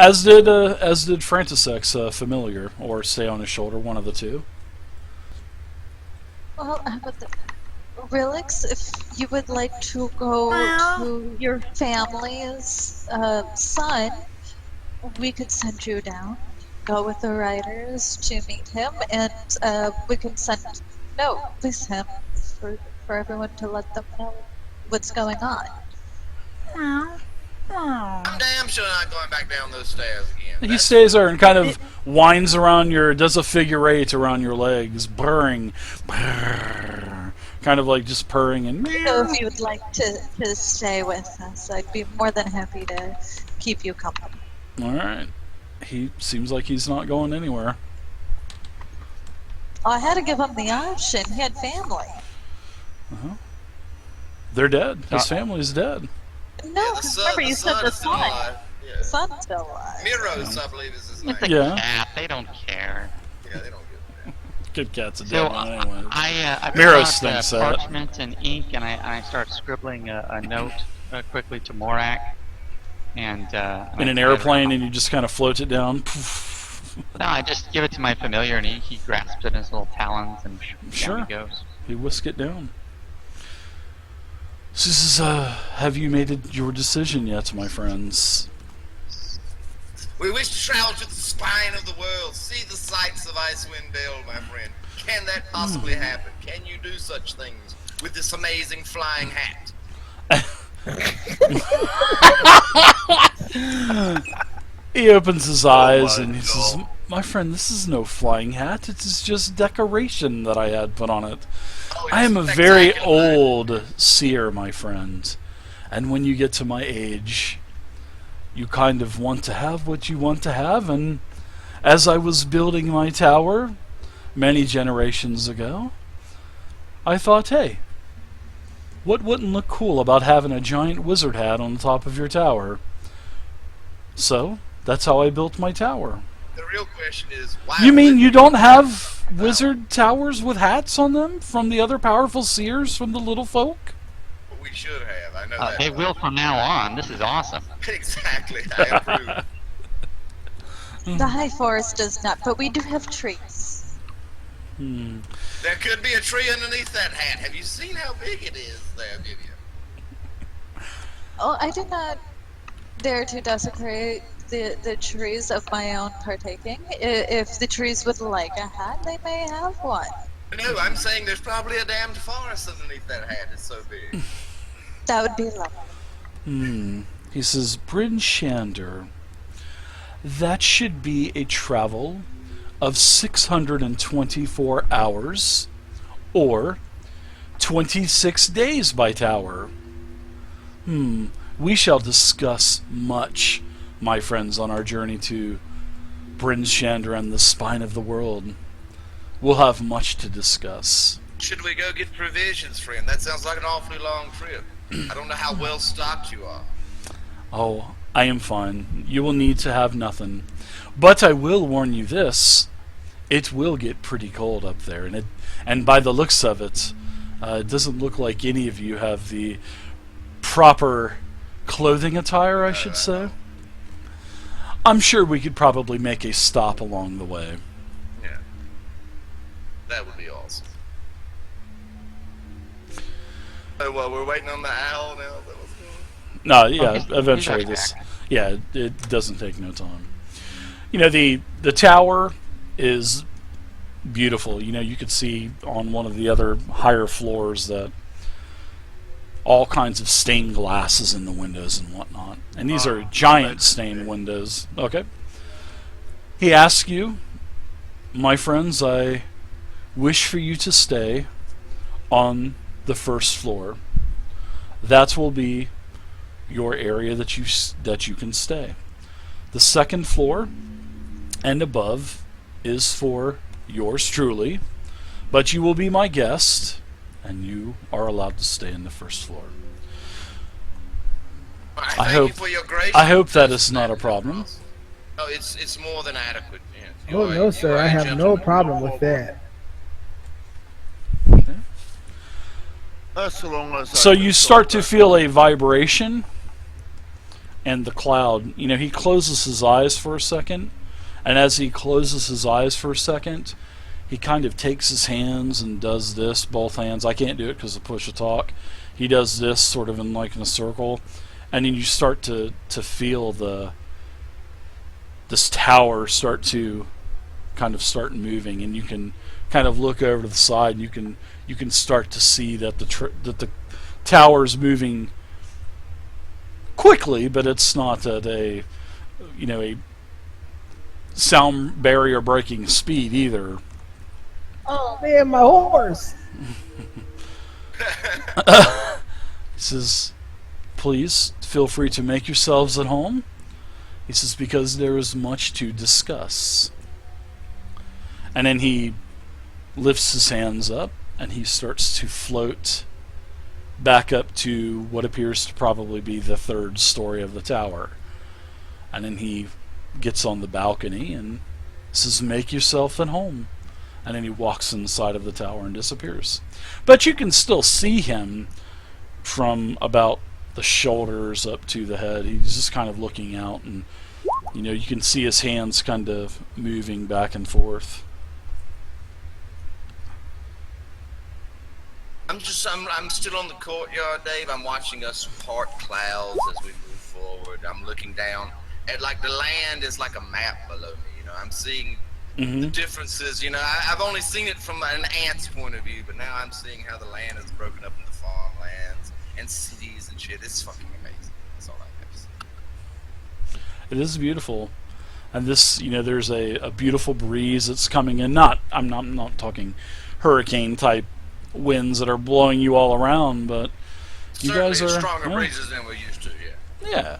As did Frantisex, familiar, or stay on his shoulder, one of the two. Well, Relix, if you would like to go to your family's son, we could send you down, go with the riders to meet him, and we can send note with him for everyone to let them know what's going on. I'm damn sure not going back down those stairs again. He stays there and kind of winds around does a figure eight around your legs, purring, kind of like just purring and. So if you would like to stay with us, I'd be more than happy to keep you company. All right. He seems like he's not going anywhere. Oh, I had to give him the option. He had family. They're dead. His family's dead. No, because remember you said the son. Yeah. The son's still alive. Miros, I believe, is his name. It's a Yeah. cat. They don't care. Yeah, they don't give a damn. Good cat's a dead So one anyway. I Miros brought thinks that. parchment and ink, and I start scribbling a note quickly to Morak. And In an airplane, and you just kind of float it down. No, I just give it to my familiar, and he grasps it in his little talons, and Sure. down he goes. You whisk it down. So this is, have you made your decision yet, my friends? We wish to travel to the spine of the world, see the sights of Icewind Dale, my friend. Can that possibly happen? Can you do such things with this amazing flying hat? He opens his eyes and he says, "My friend, this is no flying hat. It is just decoration that I had put on it. Oh, I am a it's very spectacular. old seer, my friend. And when you get to my age, you kind of want to have what you want to have. And as I was building my tower many generations ago, I thought, hey, what wouldn't look cool about having a giant wizard hat on the top of your tower? So, that's how I built my tower." The real question is, why You mean would you don't have wizard towers with hats on them from the other powerful seers from the little folk? we should have? I know that. They will from now on. This is awesome. Exactly. I approve. The High Forest does not, but we do have trees. There could be a tree underneath that hat. Have you seen how big it is there, Vivian? Oh, I did not dare to desecrate the trees of my own partaking. If the trees would like a hat, they may have one. No, I'm saying there's probably a damned forest underneath that hat. It's so big. That would be lovely. He says, "Bryn Shander, that should be a travel of 624 hours or 26 days by tower. We shall discuss much, my friends, on our journey to Bryn Shander and the spine of the world. We'll have much to discuss." Should we go get provisions, friend? That sounds like an awfully long trip. I don't know how well stocked you are. "Oh, I am fine. You will need to have nothing. But I will warn you this. It will get pretty cold up there, and by the looks of it, it doesn't look like any of you have the proper clothing attire, I should say. I'm sure we could probably make a stop along the way." Yeah. That would be awesome. Oh, well, we're waiting on the owl now. That was good. No, yeah, he's eventually already this. back. Yeah, it doesn't take no time. You know, the tower is beautiful. You know, you could see on one of the other higher floors that all kinds of stained glasses in the windows and whatnot. And these are giant stained windows. Okay. He asks you, "My friends, I wish for you to stay on the first floor. That will be your area that you can stay. The second floor and above is for yours truly, but you will be my guest, and you are allowed to stay in the first floor." Thank hope- you for your gracious I hope that is not a problem. Oh, it's more than adequate. Yes. Oh no, sir. I have no problem with that. So long as So you start to feel a vibration and the cloud, you know, he closes his eyes for a second, and as he closes his eyes for a second, he kind of takes his hands and does this, both hands. I can't do it because of push to talk. He does this sort of in a circle, and then you start to feel this tower start to kind of start moving, and you can kind of look over to the side, and you can start to see that the tower's moving quickly, but it's not at a sound barrier breaking speed either. Oh man, my horse! He says, please feel free to make yourselves at home. He says, because there is much to discuss. And then he lifts his hands up and he starts to float back up to what appears to probably be the third story of the tower. And then he gets on the balcony and says, make yourself at home. And then he walks inside of the tower and disappears. But you can still see him from about the shoulders up to the head. He's just kind of looking out, and you can see his hands kind of moving back and forth. I'm still on the courtyard, Dave. I'm watching us part clouds as we move forward. I'm looking down at the land is like a map below me. I'm seeing the differences. I've only seen it from an ant's point of view, but now I'm seeing how the land is broken up into farmlands and cities and shit. It's fucking amazing. That's all I have to say. It is beautiful, and this, there's a beautiful breeze that's coming in. I'm not talking hurricane type winds that are blowing you all around, but you guys are stronger breezes than we're used to. Yeah.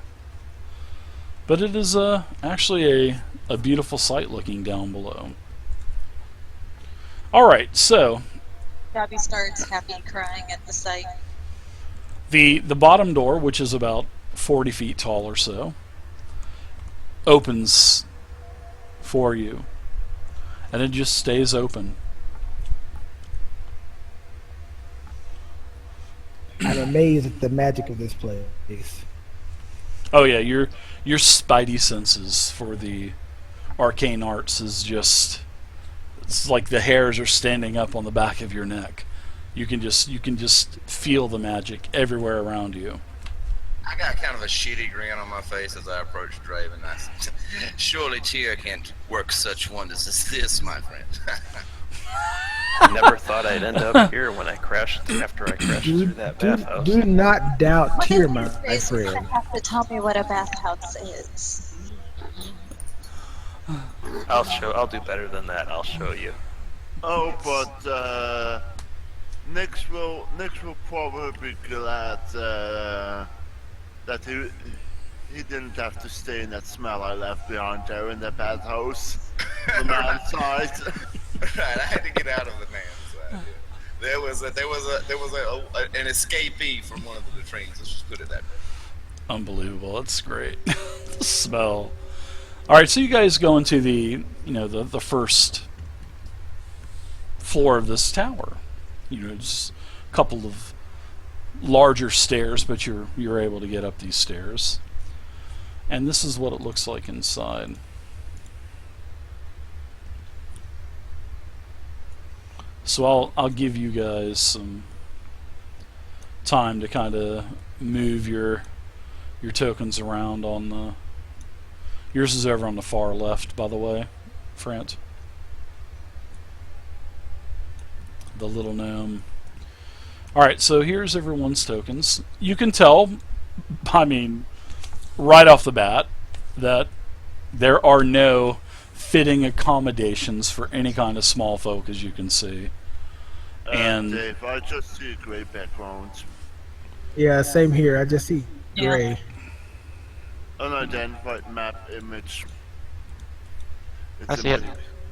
But it is actually a beautiful sight looking down below. Alright, so Gabby starts happy crying at the sight. the bottom door, which is about 40 feet tall or so, opens for you. And it just stays open. I'm amazed at the magic of this place. Oh yeah, your spidey senses for the arcane arts is just, it's like the hairs are standing up on the back of your neck. You can just feel the magic everywhere around you. I got kind of a shitty grin on my face as I approach Draven. Surely Tyr can't work such wonders as this, my friend. I never thought I'd end up here when I crashed after I crashed through that bathhouse. Do not doubt Tyr, my You're friend. gonna have to tell me what a bathhouse is. I'll do better than that. I'll show you. Oh, but Nix will probably be glad that he didn't have to stay in that smell I left behind there in the bathhouse. The man's side. Right, I had to get out of the man's side. Yeah. There was an escapee from one of the latrines. Let's just put it that way. Unbelievable. That's great. The smell. Alright, so you guys go into the first floor of this tower. Just a couple of larger stairs, but you're able to get up these stairs. And this is what it looks like inside. So I'll give you guys some time to kind of move your tokens around on the. Yours is over on the far left, by the way, Frant. The little gnome. Alright, so here's everyone's tokens. You can tell, right off the bat, that there are no fitting accommodations for any kind of small folk, as you can see. And Dave, I just see a great background. Yeah, same here. I just see gray. Unidentified map image. I see it.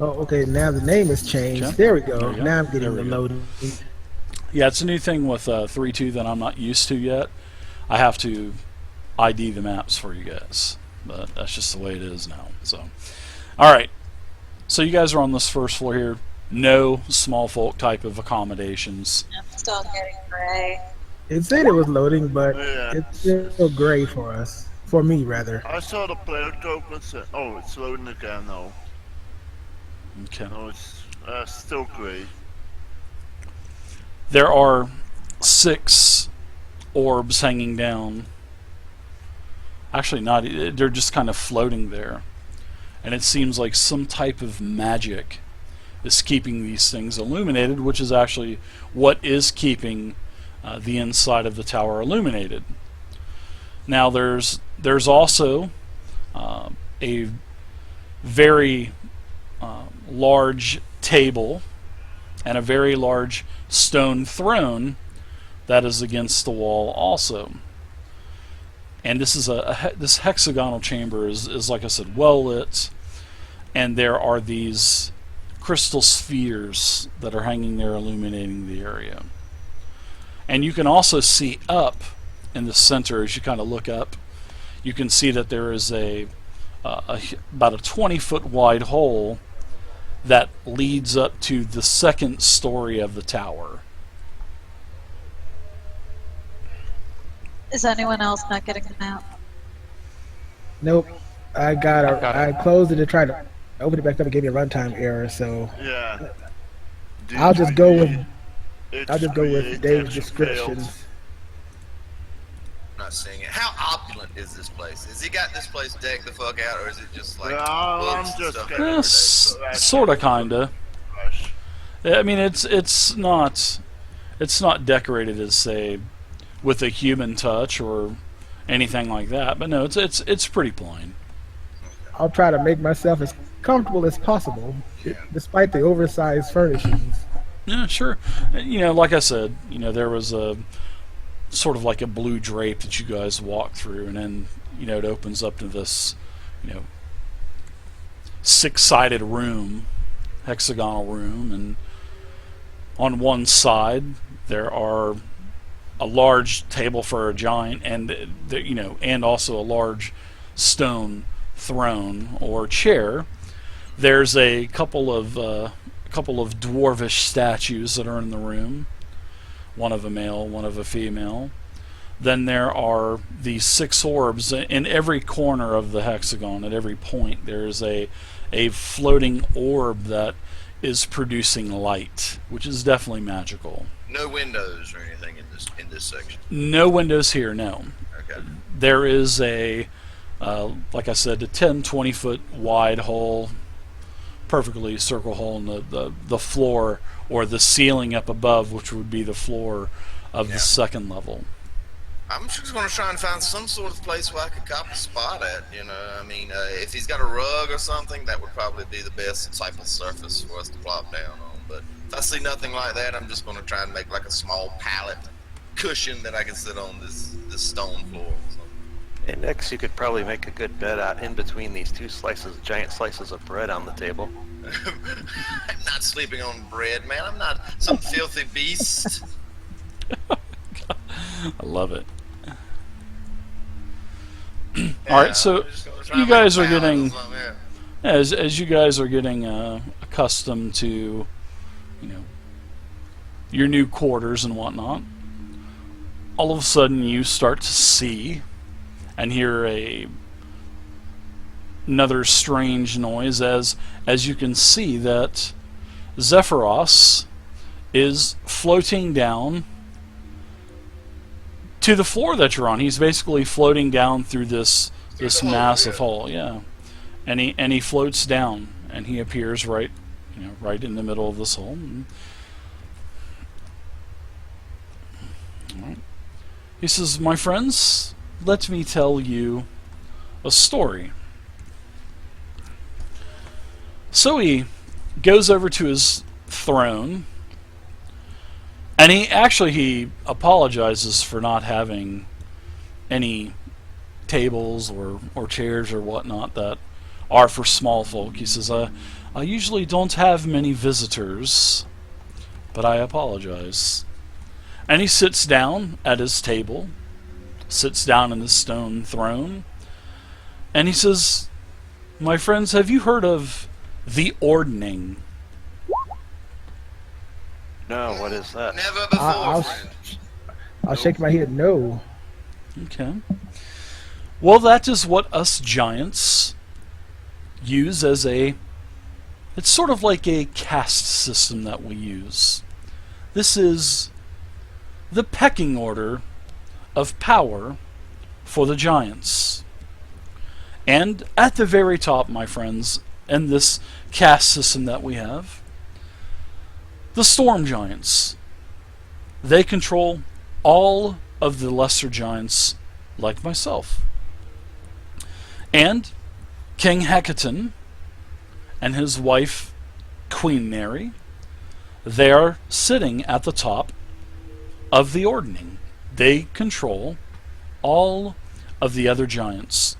Oh, okay. Now the name has changed. Okay. There we go. There we go. Now I'm There getting we the go. loading. yeah, it's a new thing with 3.2 that I'm not used to yet. I have to ID the maps for you guys, but that's just the way it is now. So, alright. So you guys are on this first floor here. No small folk type of accommodations. I'm still getting gray. It said it was loading, but Yeah. it's still gray for us. For me, rather. I saw the player token. Oh, it's loading again now. Okay. No, it's still gray. There are 6 orbs hanging down. Actually, not. They're just kind of floating there. And it seems like some type of magic is keeping these things illuminated, which is actually what is keeping the inside of the tower illuminated. Now, there's also a very large table and a very large stone throne that is against the wall also. And this is this hexagonal chamber is like I said, well lit, and there are these crystal spheres that are hanging there illuminating the area. And you can also see up in the center, as you kind of look up, you can see that there is about a 20-foot wide hole that leads up to the second story of the tower. Is anyone else not getting the map? Nope. I closed it and tried to open it back up and gave me a runtime error. So Yeah. I'll just go with H3 Dave's attention failed. descriptions. I'm not seeing it. How opulent is this place? Has he got this place decked the fuck out, or is it just like Yeah, books I'm and just stuff? kidding. Sort of, kinda. I mean, it's not decorated as, say, with a human touch or anything like that. But no, it's pretty plain. I'll try to make myself as comfortable as possible, despite the oversized furnishings. Yeah, sure. You know, like I said, you know, there was a sort of like a blue drape that you guys walk through, and then, you know, it opens up to this, you know, 6-sided room, hexagonal room, and on one side there are a large table for a giant, and you know, and also a large stone throne or chair. There's a couple of dwarvish statues that are in the room. One of a male, one of a female. Then there are these 6 orbs in every corner of the hexagon. At every point, there's a floating orb that is producing light, which is definitely magical. No windows or anything in this section. No windows here, no. Okay. There is a, like I said, a 10-20 foot wide hole, perfectly circle hole in the floor or the ceiling up above, which would be the floor of the second level. I'm just going to try and find some sort of place where I could cop a spot at, you know. I mean, if he's got a rug or something, that would probably be the best type of surface for us to plop down on. But if I see nothing like that, I'm just going to try and make like a small pallet cushion that I can sit on this stone floor. And next, you could probably make a good bed out in between these 2 giant slices of bread on the table. I'm not sleeping on bread, man. I'm not some filthy beast. I love it. All right, so you guys are getting, as you guys are getting accustomed to, you know, your new quarters and whatnot, all of a sudden you start to see and hear another strange noise as you can see that Zephyros is floating down to the floor that you're on. He's basically floating down through this massive hole, yeah. And he floats down, and he appears right in the middle of this hole. All right. He says, "My friends, let me tell you a story." So he goes over to his throne, and he apologizes for not having any tables or chairs or whatnot that are for small folk. He says, I usually don't have many visitors, but I apologize. And he sits down at his table, sits down in his stone throne, and he says, "My friends, have you heard of the ordning?" No, what is that? Never before, friend. I'll shake my head no. Okay. Well, that is what us giants use as a... It's sort of like a caste system that we use. This is the pecking order of power for the giants. And at the very top, my friends, in this caste system that we have, the storm giants. They control all of the lesser giants like myself. And King Hecatan and his wife Queen Mary, they are sitting at the top of the ordning. They control all of the other giants.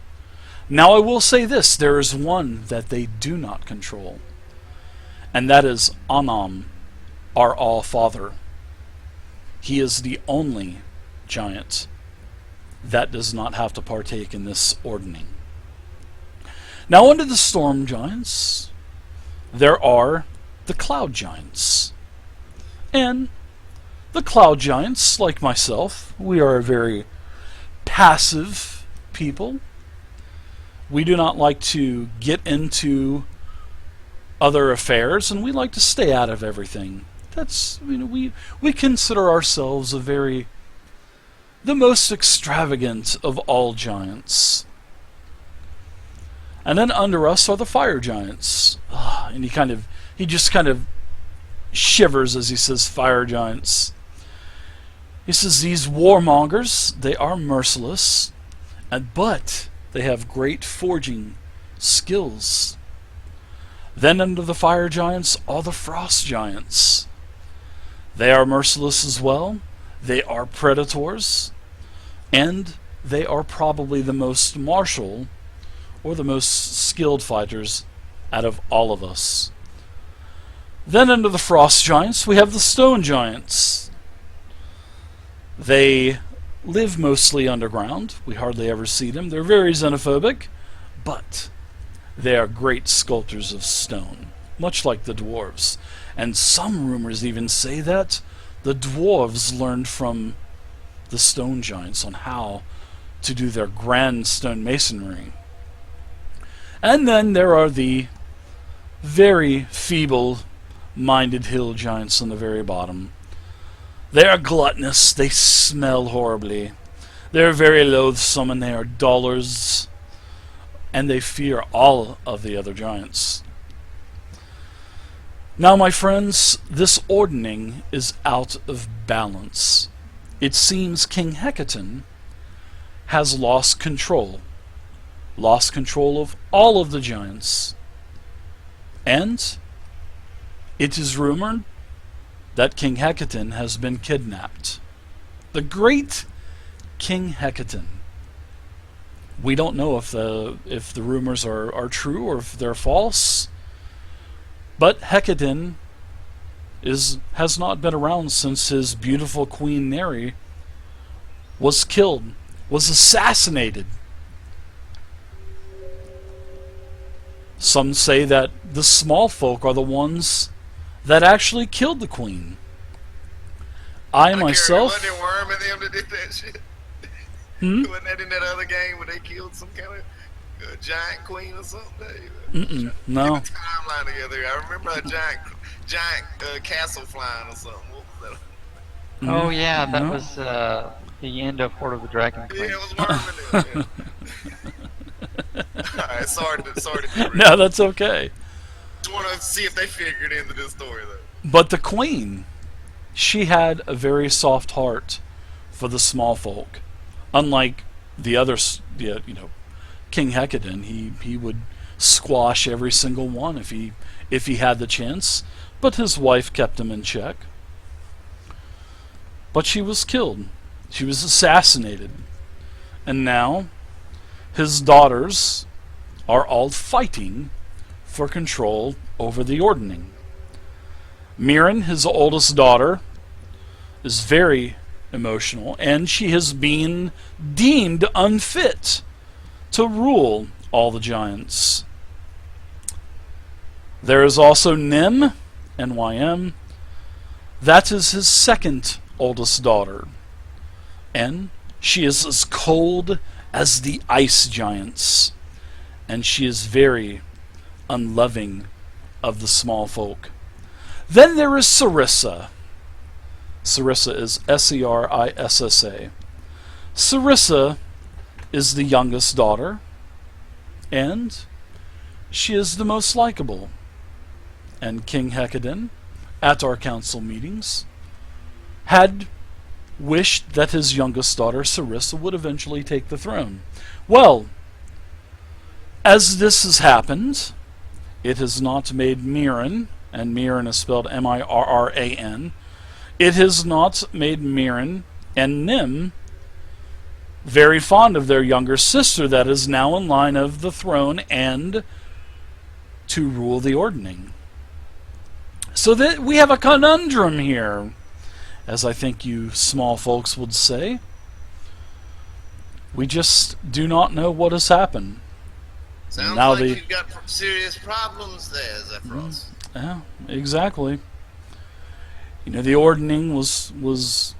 Now I will say this, there is one that they do not control, and that is Anam, our All-Father. He is the only giant that does not have to partake in this ordning. Now under the storm giants, there are the cloud giants. And the cloud giants, like myself, we are a very passive people. We do not like to get into other affairs, and we like to stay out of everything. That's, we consider ourselves the most extravagant of all giants. And then under us are the fire giants. And he just kind of shivers as he says fire giants. He says these warmongers, they are merciless, but they have great forging skills. Then under the fire giants are the frost giants. They are merciless as well. They are predators, and they are probably the most martial or the most skilled fighters out of all of us. Then under the frost giants we have the stone giants. They live mostly underground. We hardly ever see them. They're very xenophobic, but they are great sculptors of stone, much like the dwarves. And some rumors even say that the dwarves learned from the stone giants on how to do their grand stone masonry. And then there are the very feeble-minded hill giants on the very bottom. They are gluttonous, they smell horribly, they're very loathsome, and they are dullers, and they fear all of the other giants. Now, my friends, this ordning is out of balance. It seems King Hecatan has lost control of all of the giants. And it is rumored that King Hecatan has been kidnapped. The great King Hecatan. We don't know if the rumors are true or if they're false. But Hecatan has not been around since his beautiful Queen Mary was killed, was assassinated. Some say that the small folk are the ones that actually killed the queen. I myself... Wasn't it Worm and them that did that shit? Wasn't that in that other game where they killed some kind of giant queen or something, Dave? No. Get the timeline together. I remember a giant castle flying or something. What was that? Oh yeah, that was the end of Horde of the Dragon Queen. Yeah, it was Worm and them. Alright, sorry to be rude. No, that's okay. Just want to see if they figured into this story, though. But the queen, she had a very soft heart for the small folk. Unlike the others, King Hecatan, he would squash every single one if he had the chance. But his wife kept him in check. But she was killed. She was assassinated. And now his daughters are all fighting for control over the ordning. Mirren, his oldest daughter, is very emotional, and she has been deemed unfit to rule all the giants. There is also Nym, NYM. That is his second oldest daughter, and she is as cold as the ice giants, and she is very unloving of the small folk. Then there is Sarissa. Sarissa is Serissa. Sarissa is the youngest daughter, and she is the most likable. And King Hecadin, at our council meetings, had wished that his youngest daughter, Sarissa, would eventually take the throne. Well, as this has happened, it has not made Mirren, and Mirren is spelled M-I-R-R-A-N, it has not made Mirren and Nim very fond of their younger sister that is now in line of the throne and to rule the Ordning. So that we have a conundrum here, as I think you small folks would say. We just do not know what has happened. Sounds now like you've got serious problems there, Zephyros. Yeah, exactly. You know, the Ordning was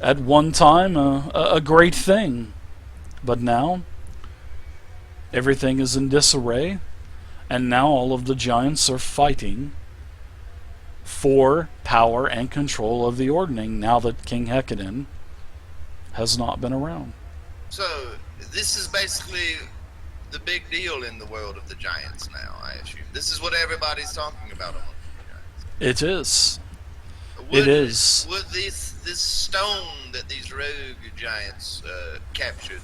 at one time a great thing, but now everything is in disarray, and now all of the giants are fighting for power and control of the Ordning now that King Hecadin has not been around. So, this is basically the big deal in the world of the giants now, I assume. This is what everybody's talking about among the giants. It is. Would this stone that these rogue giants captured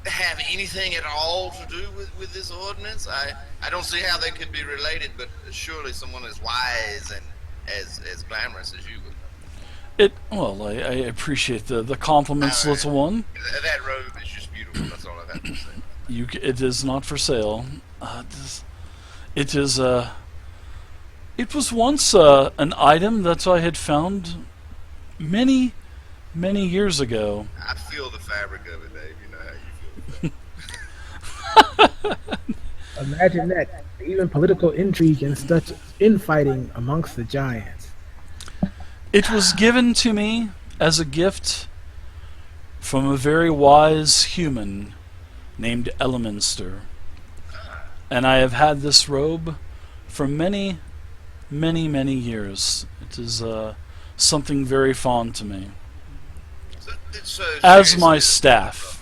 have anything at all to do with this ordinance? I don't see how they could be related, but surely someone as wise and as glamorous as you would. Well, I appreciate the compliments, little one. That robe is just beautiful. That's all I've had to say. It is not for sale. It was once an item that I had found many years ago. I feel the fabric of it, Dave. You know how you feel about it. Imagine that. Even political intrigue and such infighting amongst the giants. It was given to me as a gift from a very wise human named Elminster. And I have had this robe for many years. It is something very fond to me. As my staff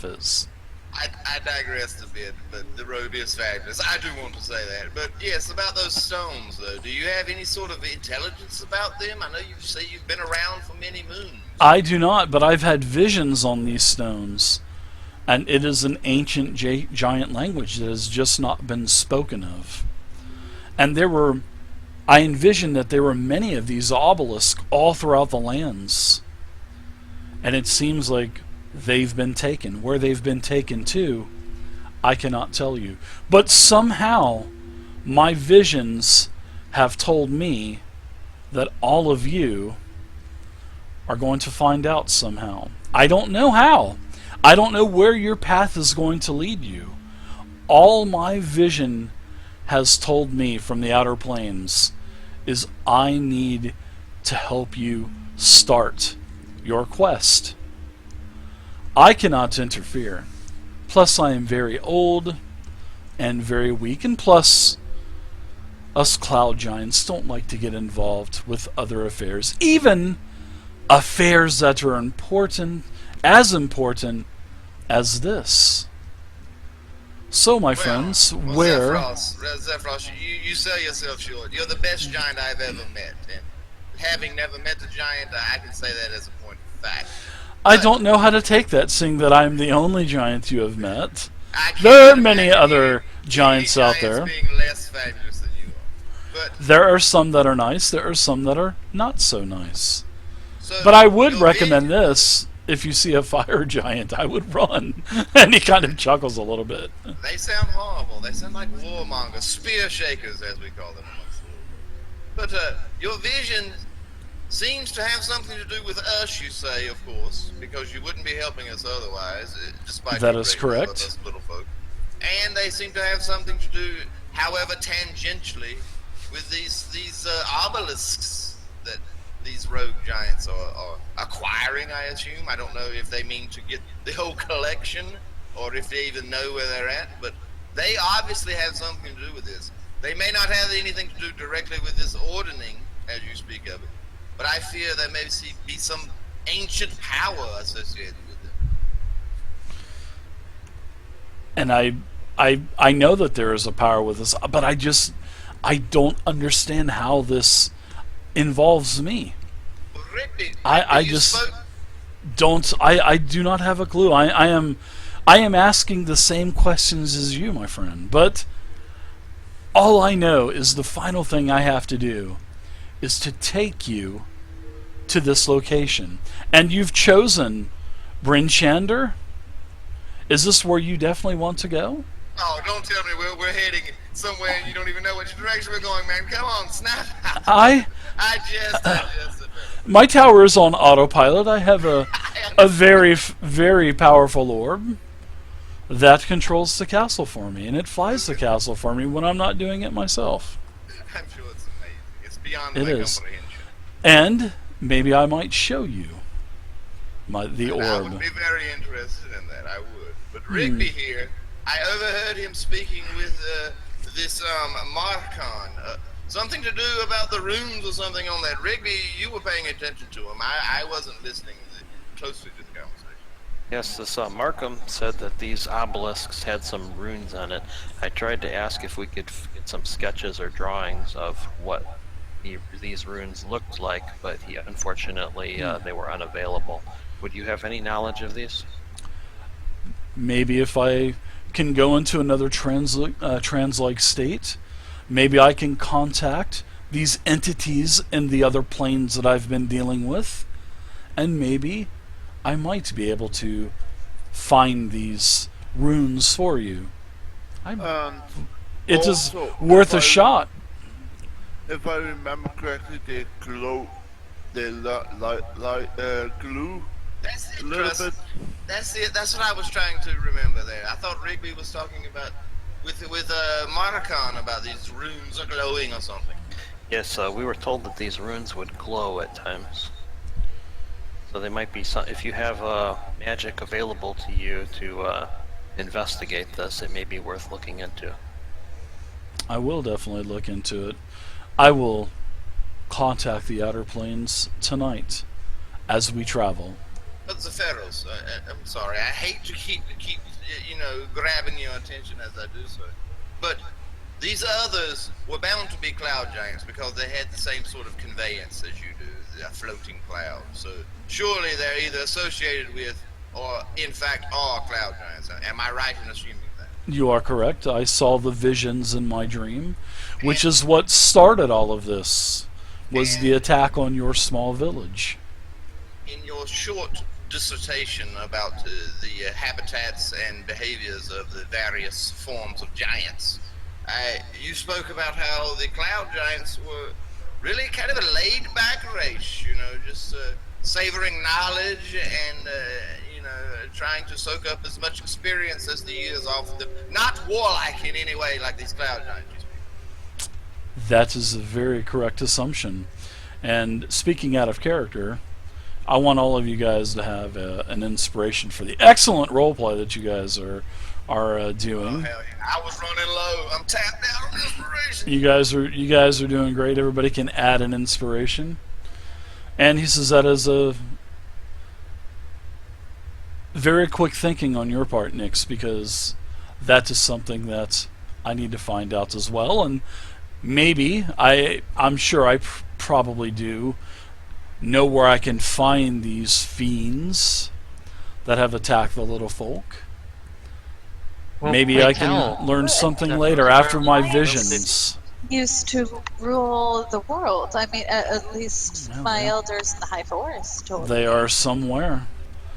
is. I digressed a bit, but the robe is fabulous. I do want to say that. But yes, about those stones, though, do you have any sort of intelligence about them? I know you say you've been around for many moons. I do not, but I've had visions on these stones. And it is an ancient giant language that has just not been spoken of. And I envisioned that there were many of these obelisks all throughout the lands. And it seems like they've been taken. Where they've been taken to, I cannot tell you. But somehow, my visions have told me that all of you are going to find out somehow. I don't know how. I don't know where your path is going to lead you. All my vision has told me from the outer planes is I need to help you start your quest. I cannot interfere. Plus, I am very old and very weak, and plus, us cloud giants don't like to get involved with other affairs, even affairs that are important as this. So, my friends, where... Zephyros, you sell yourself short. You're the best giant I've ever met. And having never met a giant, I can say that as a point of fact. I don't know how to take that, seeing that I'm the only giant you have met. There are many other giants out there. Being less fabulous than you are. But there are some that are nice, there are some that are not so nice. So but I would recommend this. If you see a fire giant, I would run. And he kind of chuckles a little bit. They sound horrible. They sound like warmongers, spear shakers, as we call them amongst the But your vision seems to have something to do with us, you say, of course, because you wouldn't be helping us otherwise, despite that you is great love of correct. us little folk. And they seem to have something to do, however tangentially, with these obelisks that these rogue giants are acquiring, I assume. I don't know if they mean to get the whole collection or if they even know where they're at, but they obviously have something to do with this. They may not have anything to do directly with this ordering, as you speak of it, but I fear there may be some ancient power associated with it. And I know that there is a power with this, but I don't understand how this involves me. Well, Rigby, I you just spoke- don't. I do not have a clue. I am asking the same questions as you, my friend. But all I know is the final thing I have to do is to take you to this location, and you've chosen Bryn Shander. Is this where you definitely want to go? Oh, don't tell me we're heading somewhere and you don't even know which direction we're going, man. Come on, snap out. I just. My tower is on autopilot. I have a very powerful orb that controls the castle for me, and it flies the castle for me when I'm not doing it myself. I'm sure it's amazing. It's beyond It my is. comprehension. And maybe I might show you the And I orb. would be very interested in that. I would. But Rigby here, I overheard him speaking with this Marcon. Something to do about the runes or something on that. Rigby, you were paying attention to him. I wasn't listening closely to the conversation. Yes, this Markham said that these obelisks had some runes on it. I tried to ask if we could get some sketches or drawings of what these runes looked like, but unfortunately they were unavailable. Would you have any knowledge of these? Maybe if I can go into another trans-like state, maybe I can contact these entities in the other planes that I've been dealing with, and maybe I might be able to find these runes for you. It is Also, worth a shot. If I remember correctly, they glow. They glue That's a it, little Trust. bit. That's it. That's what I was trying to remember there. I thought Rigby was talking about with Marcon about these runes are glowing or something. Yes, we were told that these runes would glow at times. So they might be if you have magic available to you to investigate this, it may be worth looking into. I will definitely look into it. I will contact the Outer Planes tonight as we travel. But Zephyros, I'm sorry. I hate to keep grabbing your attention as I do so. But these others were bound to be cloud giants because they had the same sort of conveyance as you do, a floating cloud. So surely they're either associated with or in fact are cloud giants. Am I right in assuming that? You are correct. I saw the visions in my dream, which is what started all of this, was the attack on your small village. In your short dissertation about the habitats and behaviors of the various forms of giants, you spoke about how the cloud giants were really kind of a laid-back race, just savoring knowledge and, trying to soak up as much experience as the years offered them. Not warlike in any way like these cloud giants. That is a very correct assumption. And speaking out of character, I want all of you guys to have an inspiration for the excellent roleplay that you guys are doing. Oh, hell yeah. I was running low. I'm tapped out on inspiration. You guys are doing great. Everybody can add an inspiration. And he says that is a very quick thinking on your part, Nix, because that is something that I need to find out as well. And maybe I'm sure I probably do know where I can find these fiends that have attacked the little folk. Well, Maybe I can learn something later after my visions. Used to rule the world. I mean, at least Well, my yeah. elders in the High Forest told They me. are somewhere.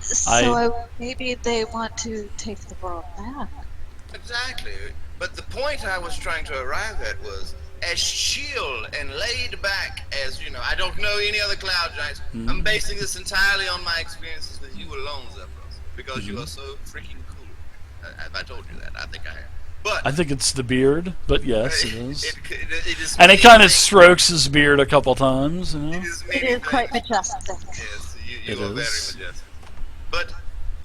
So maybe they want to take the world back. Exactly. But the point I was trying to arrive at was, as chill and laid back as, I don't know any other cloud giants. I'm basing this entirely on my experiences with you alone, Zephyros, because you are so freaking cool. Have I told you that? I think I have. But I think it's the beard, but yes, it is. It is And he many kind of things. strokes his beard a couple times, you know? It is It many is quite things. majestic. Yes, you It are very is. majestic. But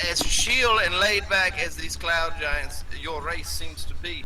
as chill and laid back as these cloud giants, your race seems to be,